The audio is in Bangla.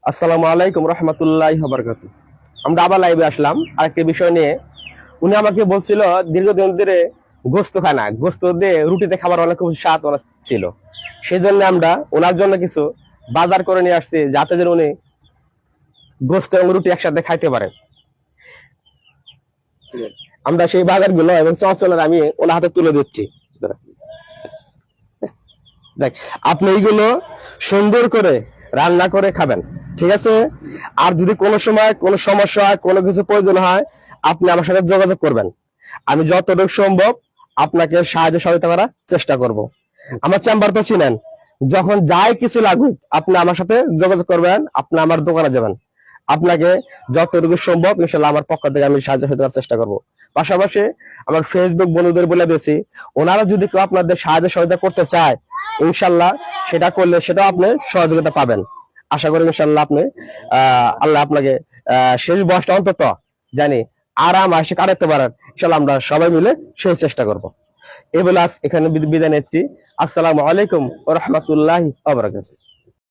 আসসালামু আলাইকুম রহমতুল্লাহি ওয়া বারাকাতুহু। আমরা আবার লাইভে আসলাম আরেকটি বিষয় নিয়ে। উনি আমাকে বলছিল দীর্ঘদিন ধরে গোস্ত খায় না, গোস্ত দিয়ে রুটিতে খাবার অনেক খুব স্বাদ অনেক ছিল। সেই জন্য আমরা ওনার জন্য কিছু বাজার করে নিয়ে আসছি, যাতে যেন উনি গোস্ত এবং রুটি একসাথে খাইতে পারেন। আমরা সেই বাজারগুলো এবং চঞ্চলের আমি ওনার হাতে তুলে দিচ্ছি। দেখ, আপনি এইগুলো সুন্দর করে রান্না করে খাবেন, ঠিক আছে? আর যদি কোনো সময় কোনো সমস্যা হয়, কোনো কিছু প্রয়োজন হয়, আপনি আমার সাথে যোগাযোগ করবেন। আমি যতটুকু সম্ভব আপনাকে সাহায্য সহযোগিতা করার চেষ্টা করব। আমার চেম্বার তো চিনেন, যখন যাই কিছু লাগুক আপনি আমার সাথে যোগাযোগ করবেন, আপনি আমার দোকানে যাবেন। আপনাকে যতটুকু সম্ভব ইনশাল্লাহ আমার পক্ষ থেকে আমি সাহায্য সহযোগিতা করার চেষ্টা করব। পাশাপাশি আমার ফেসবুক বন্ধুদের বলে দিয়েছি, ওনারা যদি কেউ আপনাদের সাহায্য সহযোগিতা করতে চায়, ইনশাল্লাহ সেটা করলে সেটাও আপনি সহযোগিতা পাবেন। আশা করি ইনশাল্লাহ আপনি আল্লাহ আপনাকে শেষ বয়সটা অন্তত জানি আরাম আসে কাটাতে পারেন। ইনশাল্লাহ আমরা সবাই মিলে সেই চেষ্টা করব। এই বলে আজ এখানে বিদায় নিচ্ছি। আসসালামু আলাইকুম ওয়া রাহমাতুল্লাহি ওয়া বারাকাতুহু।